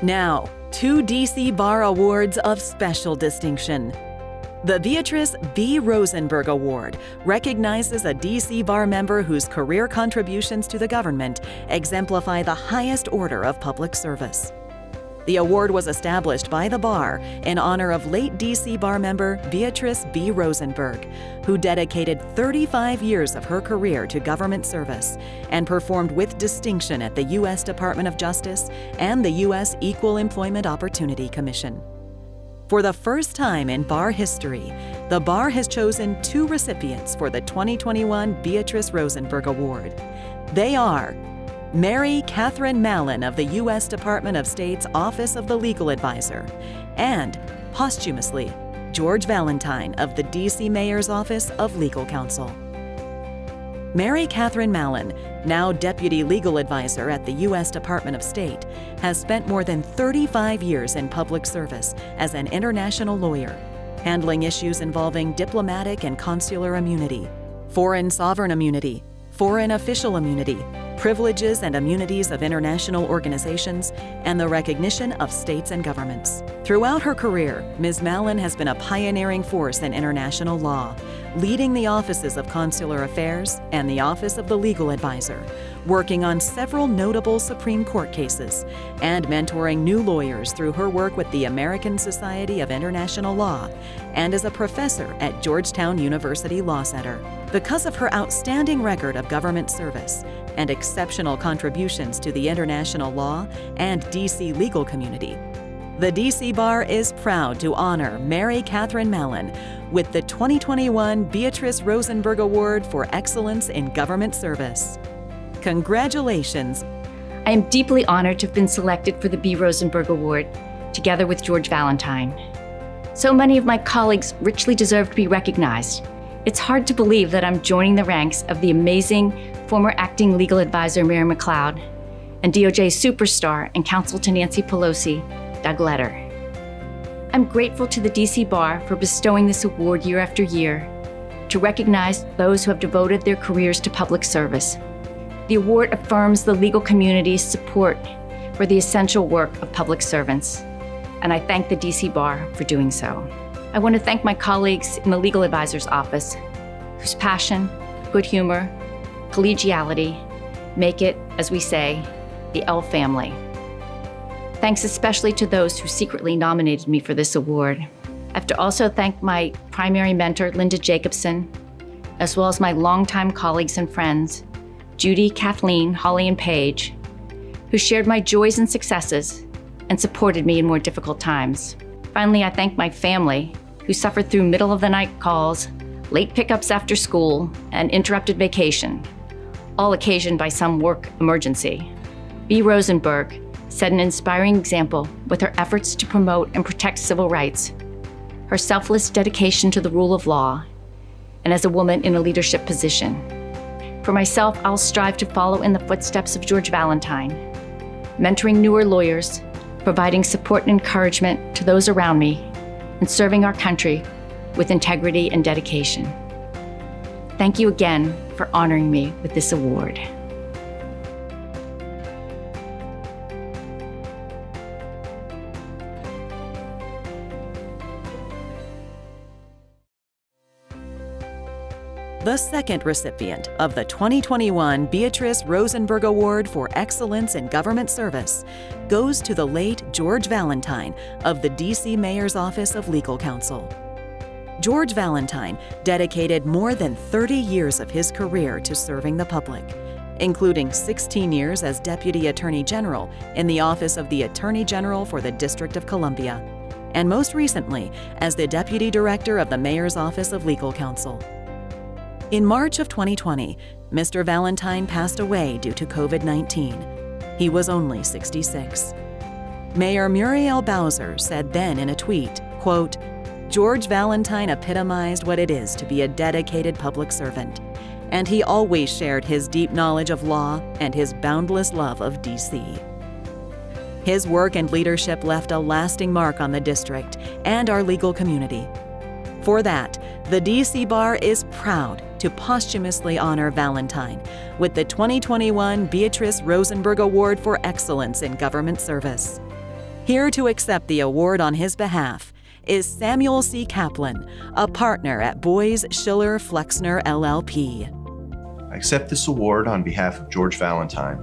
Now, 2 DC Bar Awards of special distinction. The Beatrice B. Rosenberg Award recognizes a DC Bar member whose career contributions to the government exemplify the highest order of public service. The award was established by the bar in honor of late DC Bar member Beatrice B. Rosenberg, who dedicated 35 years of her career to government service and performed with distinction at the U.S. Department of Justice and the U.S. Equal Employment Opportunity Commission. For the first time in bar history, the bar has chosen 2 recipients for the 2021 Beatrice Rosenberg Award. They are Mary Catherine Malin of the U.S. Department of State's Office of the Legal Advisor, and, posthumously, George Valentine of the D.C. Mayor's Office of Legal Counsel. Mary Catherine Malin, now Deputy Legal Advisor at the U.S. Department of State, has spent more than 35 years in public service as an international lawyer, handling issues involving diplomatic and consular immunity, foreign sovereign immunity, foreign official immunity, privileges and immunities of international organizations, and the recognition of states and governments. Throughout her career, Ms. Malin has been a pioneering force in international law, leading the offices of Consular Affairs and the Office of the Legal Advisor, working on several notable Supreme Court cases, and mentoring new lawyers through her work with the American Society of International Law and as a professor at Georgetown University Law Center. Because of her outstanding record of government service and exceptional contributions to the international law and DC legal community, the DC Bar is proud to honor Mary Catherine Malin with the 2021 Beatrice Rosenberg Award for Excellence in Government Service. Congratulations! I am deeply honored to have been selected for the B. Rosenberg Award, together with George Valentine. So many of my colleagues richly deserve to be recognized. It's hard to believe that I'm joining the ranks of the amazing former acting legal advisor Mary McLeod and DOJ superstar and counsel to Nancy Pelosi, Doug Letter. I'm grateful to the DC Bar for bestowing this award year after year to recognize those who have devoted their careers to public service. The award affirms the legal community's support for the essential work of public servants, and I thank the DC Bar for doing so. I want to thank my colleagues in the Legal Advisor's Office, whose passion, good humor, collegiality make it, as we say, the L family. Thanks especially to those who secretly nominated me for this award. I have to also thank my primary mentor, Linda Jacobson, as well as my longtime colleagues and friends, Judy, Kathleen, Holly, and Paige, who shared my joys and successes and supported me in more difficult times. Finally, I thank my family, who suffered through middle-of-the-night calls, late pickups after school, and interrupted vacation, all occasioned by some work emergency. B. Rosenberg set an inspiring example with her efforts to promote and protect civil rights, her selfless dedication to the rule of law, and as a woman in a leadership position. For myself, I'll strive to follow in the footsteps of George Valentine, mentoring newer lawyers, providing support and encouragement to those around me, and serving our country with integrity and dedication. Thank you again for honoring me with this award. The second recipient of the 2021 Beatrice Rosenberg Award for Excellence in Government Service goes to the late George Valentine of the D.C. Mayor's Office of Legal Counsel. George Valentine dedicated more than 30 years of his career to serving the public, including 16 years as Deputy Attorney General in the Office of the Attorney General for the District of Columbia, and most recently as the Deputy Director of the Mayor's Office of Legal Counsel. In March of 2020, Mr. Valentine passed away due to COVID-19. He was only 66. Mayor Muriel Bowser said then in a tweet, quote, "George Valentine epitomized what it is to be a dedicated public servant, and he always shared his deep knowledge of law and his boundless love of D.C. His work and leadership left a lasting mark on the district and our legal community. For that, the D.C. Bar is proud to posthumously honor Valentine with the 2021 Beatrice Rosenberg Award for Excellence in Government Service. Here to accept the award on his behalf is Samuel C. Kaplan, a partner at Boies, Schiller, Flexner, LLP. I accept this award on behalf of George Valentine,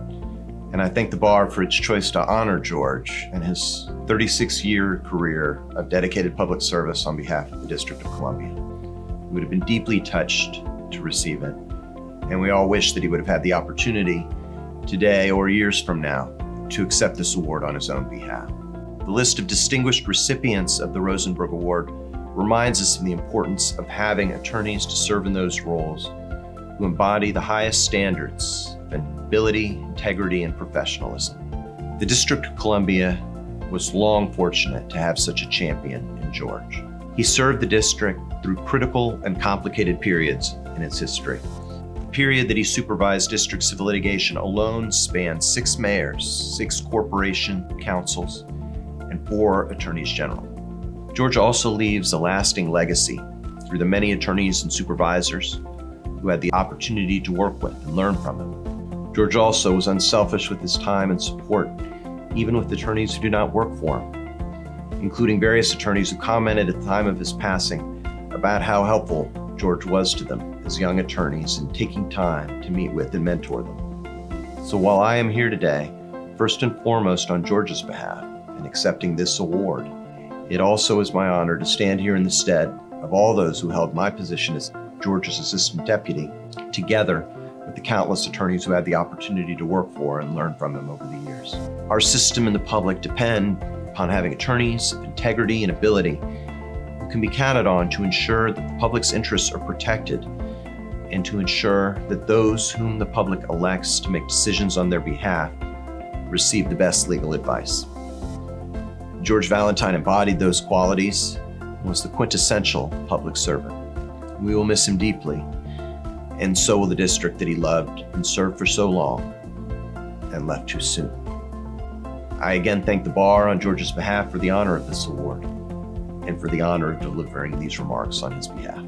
and I thank the bar for its choice to honor George and his 36-year career of dedicated public service on behalf of the District of Columbia. We would have been deeply touched to receive it, and we all wish that he would have had the opportunity today or years from now to accept this award on his own behalf. The list of distinguished recipients of the Rosenberg Award reminds us of the importance of having attorneys to serve in those roles who embody the highest standards of ability, integrity, and professionalism. The District of Columbia was long fortunate to have such a champion in George. He served the district through critical and complicated periods in its history. The period that he supervised district civil litigation alone spanned 6 mayors, 6 corporation councils, and 4 attorneys general. George also leaves a lasting legacy through the many attorneys and supervisors who had the opportunity to work with and learn from him. George also was unselfish with his time and support, even with attorneys who do not work for him, including various attorneys who commented at the time of his passing about how helpful George was to them as young attorneys in taking time to meet with and mentor them. So while I am here today, first and foremost on George's behalf, in accepting this award, it also is my honor to stand here in the stead of all those who held my position as George's assistant deputy, together with the countless attorneys who had the opportunity to work for and learn from him over the years. Our system and the public depend upon having attorneys of integrity and ability who can be counted on to ensure that the public's interests are protected and to ensure that those whom the public elects to make decisions on their behalf receive the best legal advice. George Valentine embodied those qualities and was the quintessential public servant. We will miss him deeply, and so will the district that he loved and served for so long and left too soon. I again thank the bar on George's behalf for the honor of this award and for the honor of delivering these remarks on his behalf.